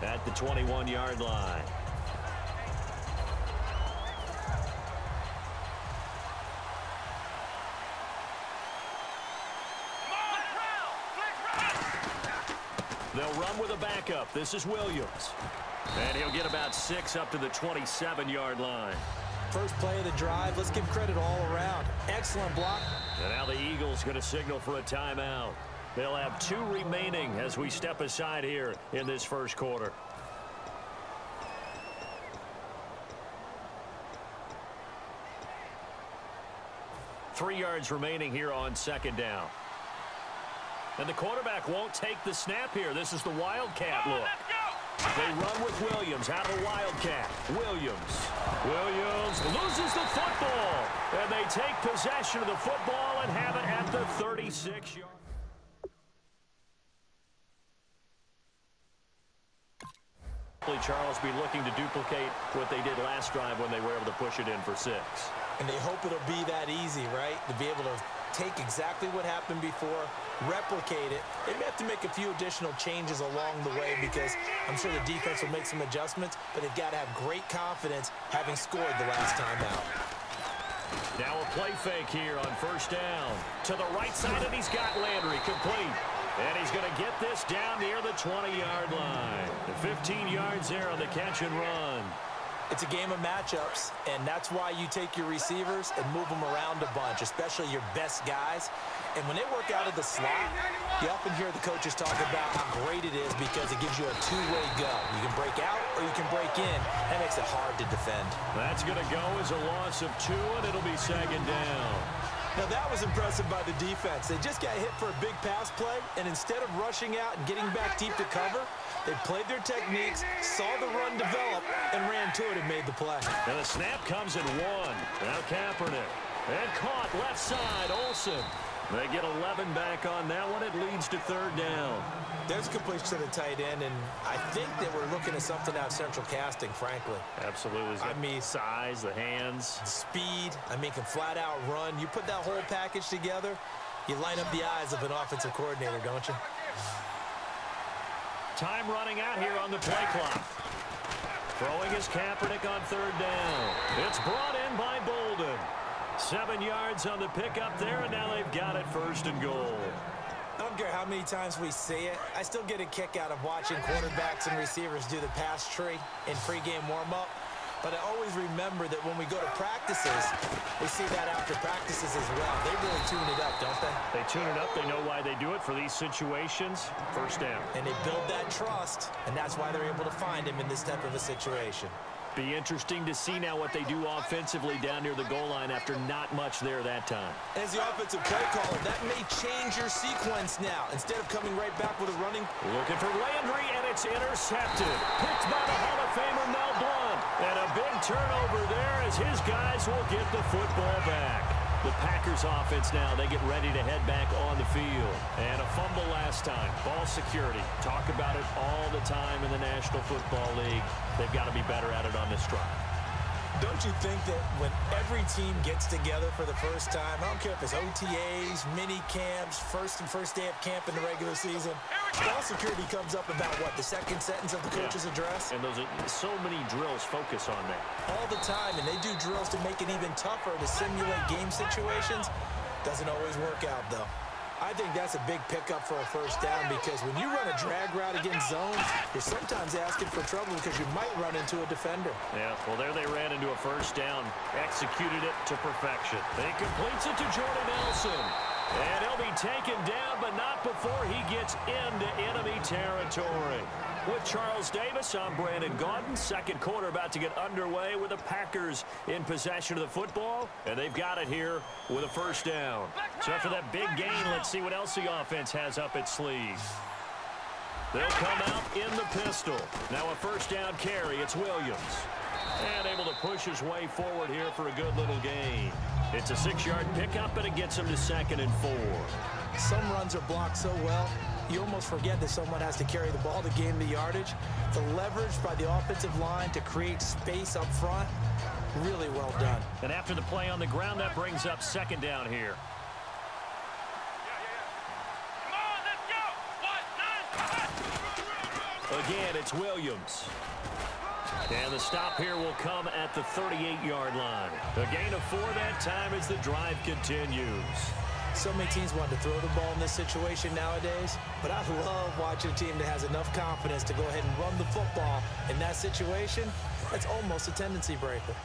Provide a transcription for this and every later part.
at the 21-yard line. They'll run with a backup. This is Williams. And he'll get about 6 up to the 27-yard line. First play of the drive. Let's give credit all around. Excellent block. And now the Eagles going to signal for a timeout. They'll have 2 remaining as we step aside here in this first quarter. Three yards remaining here on second down. And the quarterback won't take the snap here. This is the Wildcat look. They run with Williams out of the Wildcat. Williams loses the football. And they take possession of the football and have it at the 36-yard. Charles be looking to duplicate what they did last drive when they were able to push it in for 6. And they hope it'll be that easy, right? To be able to take exactly what happened before, replicate it. They may have to make a few additional changes along the way because I'm sure the defense will make some adjustments, but they've got to have great confidence having scored the last time out. Now a play fake here on first down. To the right side, and he's got Landry complete. And he's going to get this down near the 20-yard line. The 15 yards there on the catch and run. It's a game of matchups, and that's why you take your receivers and move them around a bunch, especially your best guys. And when they work out of the slot, you often hear the coaches talk about how great it is because it gives you a two-way go. You can break out or you can break in. That makes it hard to defend. That's going to go as a loss of 2, and it'll be second down. Now, that was impressive by the defense. They just got hit for a big pass play, and instead of rushing out and getting back deep to cover, they played their techniques, saw the run develop, and ran to it and made the play. And the snap comes at 1. Now Kaepernick. And caught left side, Olsen. They get 11 back on that one. It leads to third down. There's a completion to the tight end, and I think that we're looking at something out of central casting, frankly. Absolutely. I mean, size, the hands. Speed. I mean, can flat out run. You put that whole package together, you light up the eyes of an offensive coordinator, don't you? Time running out here on the play clock. Throwing is Kaepernick on third down. It's brought in by Bolden. 7 yards on the pickup there, and now they've got it first and goal. I don't care how many times we see it. I still get a kick out of watching quarterbacks and receivers do the pass tree in pregame warm-up. But I always remember that when we go to practices, we see that after practices as well. They really tune it up, don't they? They tune it up. They know why they do it for these situations. First down. And they build that trust, and that's why they're able to find him in this type of a situation. Be interesting to see now what they do offensively down near the goal line after not much there that time. As the offensive play caller, that may change your sequence now. Instead of coming right back with a running. Looking for Landry, and it's intercepted. Picked by the Hall of Famer Mel Blount. And a big turnover there as his guys will get the football back. The Packers offense now, they get ready to head back on the field. And a fumble last time. Ball security. Talk about it all the time in the National Football League. They've got to be better at it on this drive. Don't you think that when every team gets together for the first time, I don't care if it's OTAs, mini camps, first day of camp in the regular season, ball security comes up about what, the second sentence of the coach's address? And those are so many drills focus on that. All the time, and they do drills to make it even tougher to simulate game situations. Doesn't always work out, though. I think that's a big pickup for a first down because when you run a drag route against zones, you're sometimes asking for trouble because you might run into a defender. Yeah, well, there they ran into a first down, executed it to perfection. They completes it to Jordan Nelson. And he'll be taken down, but not before he gets into enemy territory. With Charles Davis, I'm Brandon Gaudin. Second quarter about to get underway with the Packers in possession of the football. And they've got it here with a first down. So after that big gain, let's see what else the offense has up its sleeve. They'll come out in the pistol. Now a first down carry. It's Williams. And able to push his way forward here for a good little gain. It's a 6-yard pickup, and it gets him to 2nd and 4. Some runs are blocked so well, you almost forget that someone has to carry the ball to gain the yardage. The leverage by the offensive line to create space up front, really well done. And after the play on the ground, that brings up 2nd down here. again. It's Williams. And the stop here will come at the 38-yard line. A gain of 4 that time as the drive continues. So many teams want to throw the ball in this situation nowadays, but I love watching a team that has enough confidence to go ahead and run the football in that situation. That's almost a tendency breaker.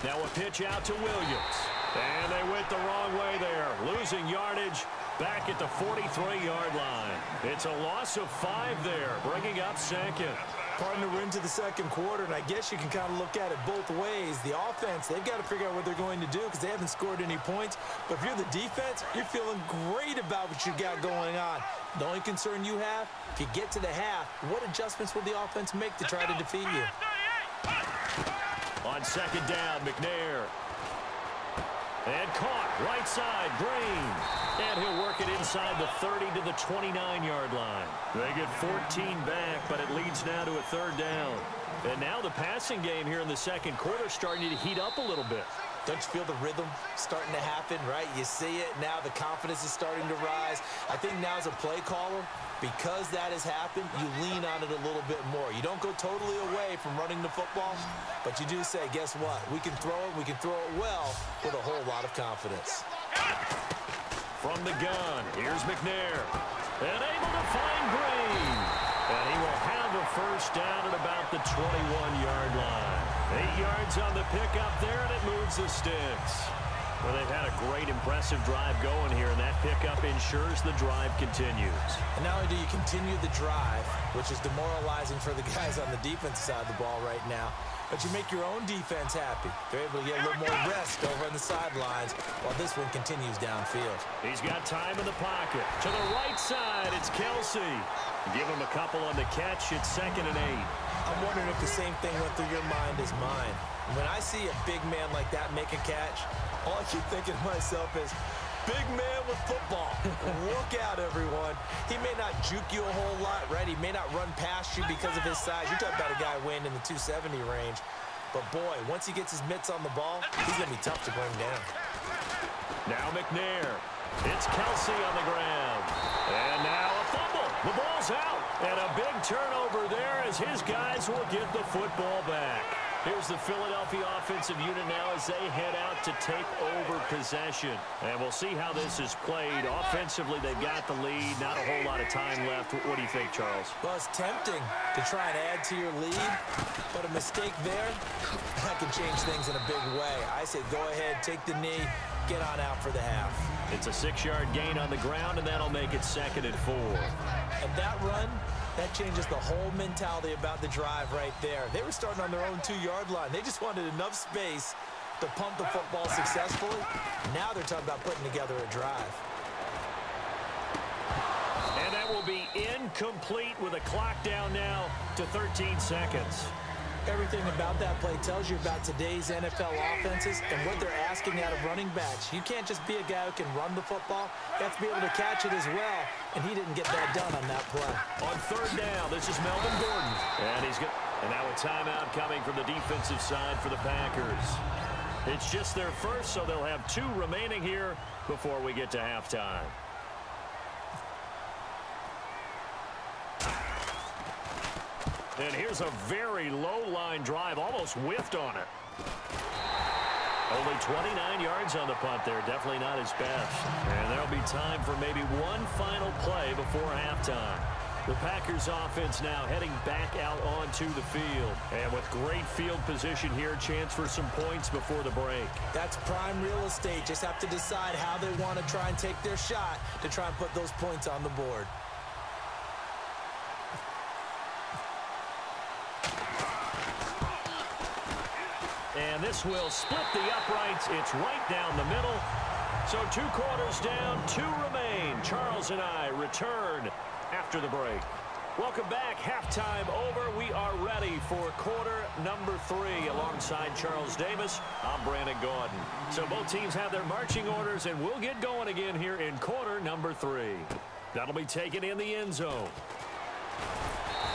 Now a pitch out to Williams. And they went the wrong way there, losing yardage back at the 43-yard line. It's a loss of 5 there, bringing up second. Partner, we're into the second quarter, and I guess you can kind of look at it both ways. The offense, they've got to figure out what they're going to do because they haven't scored any points. But if you're the defense, you're feeling great about what you got going on. The only concern you have, if you get to the half, what adjustments will the offense make to try to defeat you? On second down, McNair. And caught, right side, Green. And he'll work it inside the 30 to the 29-yard line. They get 14 back, but it leads now to a third down. And now the passing game here in the second quarter starting to heat up a little bit. Don't you feel the rhythm starting to happen, right? You see it now. The confidence is starting to rise. I think now as a play caller, because that has happened, you lean on it a little bit more. You don't go totally away from running the football, but you do say, guess what? We can throw it. We can throw it well with a whole lot of confidence. From the gun, here's McNair. And able to find Green. And he will have a first down at about the 21-yard line. 8 yards on the pickup there, and it moves the sticks. Well, they've had a great, impressive drive going here, and that pickup ensures the drive continues. And not only do you continue the drive, which is demoralizing for the guys on the defensive side of the ball right now, but you make your own defense happy. They're able to get a little more rest over on the sidelines while this one continues downfield. He's got time in the pocket. To the right side, it's Kelsey. Give him a couple on the catch. It's 2nd and 8. I'm wondering if the same thing went through your mind as mine. When I see a big man like that make a catch, all I keep thinking to myself is, big man with football. Look out, everyone. He may not juke you a whole lot, right? He may not run past you because of his size. You're talking about a guy weighing in the 270 range. But, boy, once he gets his mitts on the ball, he's going to be tough to bring down. Now McNair. It's Kelsey on the ground. And now a fumble. The ball's out. And a big turnover there as his guys will get the football back. Here's the Philadelphia offensive unit now as they head out to take over possession. And we'll see how this is played. Offensively, they've got the lead. Not a whole lot of time left. What do you think, Charles? Well, it's tempting to try and add to your lead, but a mistake there, that can change things in a big way. I say go ahead, take the knee, get on out for the half. It's a 6-yard gain on the ground, and that'll make it 2nd and 4. And that run, that changes the whole mentality about the drive right there. They were starting on their own 2-yard line. They just wanted enough space to pump the football successfully. Now they're talking about putting together a drive. And that will be incomplete with a clock down now to 13 seconds. Everything about that play tells you about today's NFL offenses and what they're asking out of running backs. You can't just be a guy who can run the football. You have to be able to catch it as well, and he didn't get that done on that play. On 3rd down, this is Melvin Gordon. And now a timeout coming from the defensive side for the Packers. It's just their first, so they'll have 2 remaining here before we get to halftime. And here's a very low-line drive, almost whiffed on it. Only 29 yards on the punt there, definitely not his best. And there'll be time for maybe one final play before halftime. The Packers offense now heading back out onto the field. And with great field position here, chance for some points before the break. That's prime real estate. Just have to decide how they want to try and take their shot to try and put those points on the board. And this will split the uprights. It's right down the middle. So 2 quarters down, 2 remain. Charles and I return after the break. Welcome back. Halftime over. We are ready for quarter number 3 alongside Charles Davis. I'm Brandon Gaudin. So both teams have their marching orders, and we'll get going again here in quarter number 3. That'll be taken in the end zone.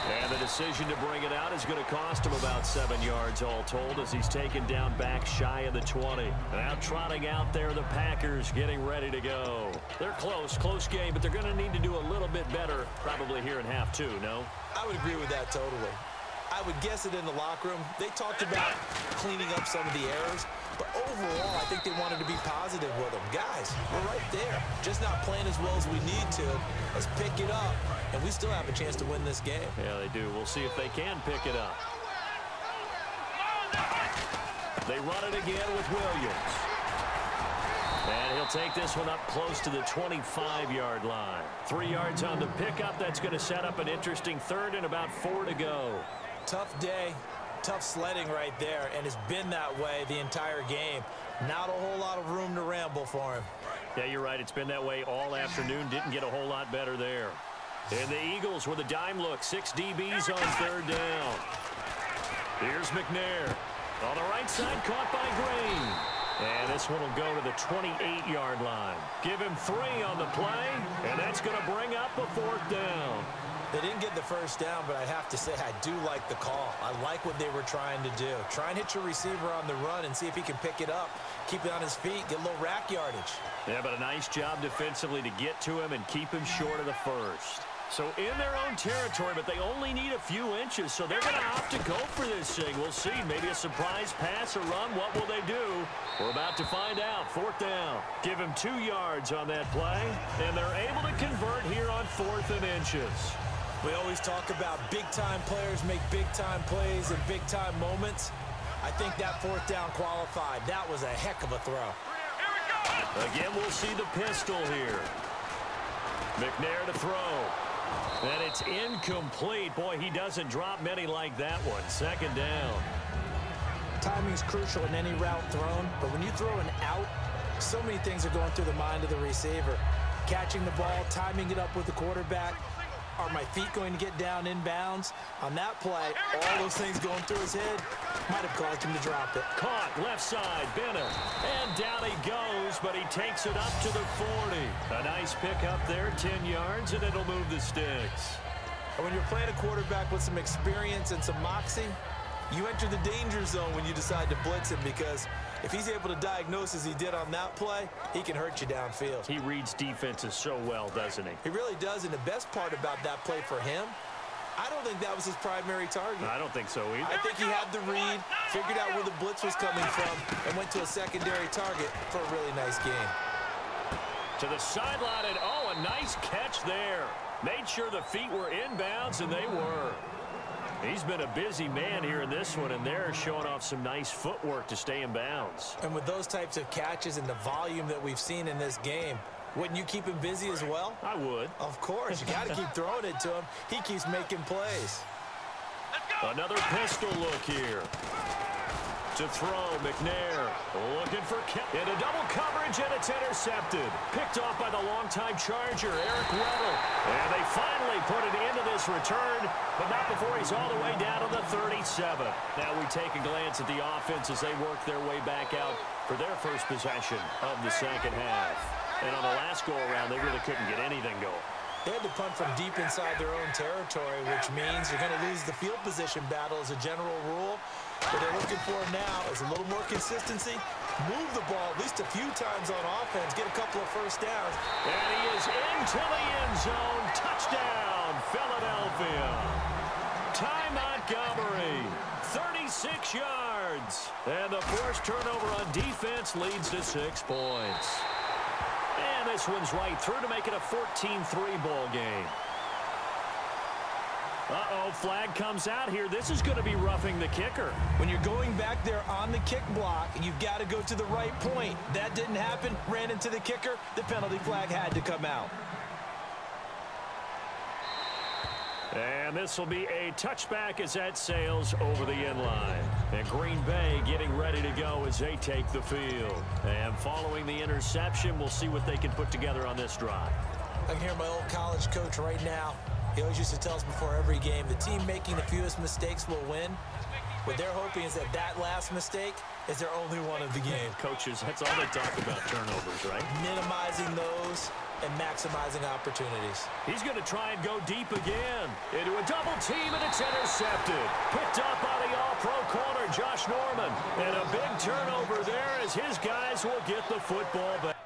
And the decision to bring it out is going to cost him about 7 yards all told as he's taken down back shy of the 20. Now trotting out there, the Packers getting ready to go. They're close game, but they're going to need to do a little bit better probably here in half two, no? I would agree with that totally. I would guess it in the locker room. They talked about cleaning up some of the errors, but overall, I think they wanted to be positive with them. Guys, we're right there. Just not playing as well as we need to. Let's pick it up, and we still have a chance to win this game. Yeah, they do. We'll see if they can pick it up. They run it again with Williams. And he'll take this one up close to the 25-yard line. 3 yards on the pickup. That's going to set up an interesting third and about 4 to go. Tough day, tough sledding right there, and it's been that way the entire game. Not a whole lot of room to ramble for him. Yeah, you're right. It's been that way all afternoon. Didn't get a whole lot better there. And the Eagles with a dime look. 6 DBs on third down. Here's McNair. On the right side, caught by Green. And this one will go to the 28-yard line. Give him 3 on the play, and that's going to bring up a 4th down. They didn't get the first down, but I have to say I do like the call. I like what they were trying to do. Try and hit your receiver on the run and see if he can pick it up. Keep it on his feet, get a little rack yardage. Yeah, but a nice job defensively to get to him and keep him short of the first. So in their own territory, but they only need a few inches, so they're going to opt to go for this thing. We'll see. Maybe a surprise pass or run. What will they do? We're about to find out. 4th down. Give him 2 yards on that play, and they're able to convert here on 4th and inches. We always talk about big-time players make big-time plays and big-time moments. I think that 4th down qualified. That was a heck of a throw. Again, we'll see the pistol here. McNair to throw. And it's incomplete. Boy, he doesn't drop many like that one. 2nd down. Timing's crucial in any route thrown, but when you throw an out, so many things are going through the mind of the receiver. Catching the ball, timing it up with the quarterback. Are my feet going to get down inbounds? On that play, all those things going through his head might have caused him to drop it. Caught, left side, Bennett. And down he goes, but he takes it up to the 40. A nice pick up there, 10 yards, and it'll move the sticks. And when you're playing a quarterback with some experience and some moxie, you enter the danger zone when you decide to blitz him, because if he's able to diagnose as he did on that play, he can hurt you downfield. He reads defenses so well, doesn't he? He really does, and the best part about that play for him, I don't think that was his primary target. I don't think so either. I think he had the read, figured out where the blitz was coming from, and went to a secondary target for a really nice game. To the sideline, and oh, a nice catch there. Made sure the feet were inbounds, and they were. He's been a busy man here in this one, and they're showing off some nice footwork to stay in bounds. And with those types of catches and the volume that we've seen in this game, wouldn't you keep him busy as well? I would. Of course. You got to keep throwing it to him. He keeps making plays. Another pistol look here. To throw, McNair looking for into double coverage, and it's intercepted. Picked off by the longtime Charger, Eric Weddle. And they finally put it into this return, but not before he's all the way down to the 37. Now we take a glance at the offense as they work their way back out for their first possession of the second half. And on the last go-around, they really couldn't get anything going. They had to punt from deep inside their own territory, which means you're going to lose the field position battle as a general rule. What they're looking for now is a little more consistency. Move the ball at least a few times on offense. Get a couple of first downs. And he is into the end zone. Touchdown, Philadelphia. Ty Montgomery, 36 yards. And the forced turnover on defense leads to 6 points. And this one's right through to make it a 14-3 ball game. Uh-oh, flag comes out here. This is going to be roughing the kicker. When you're going back there on the kick block, you've got to go to the right point. That didn't happen. Ran into the kicker. The penalty flag had to come out. And this will be a touchback as that sails over the end line. And Green Bay getting ready to go as they take the field. And following the interception, we'll see what they can put together on this drive. I can hear my old college coach right now. He always used to tell us before every game, the team making the fewest mistakes will win. What they're hoping is that that last mistake is their only one of the game. Coaches, that's all they talk about, turnovers, right? Minimizing those, and maximizing opportunities. He's going to try and go deep again. Into a double team, and it's intercepted. Picked up by the all-pro corner, Josh Norman. And a big turnover there as his guys will get the football back.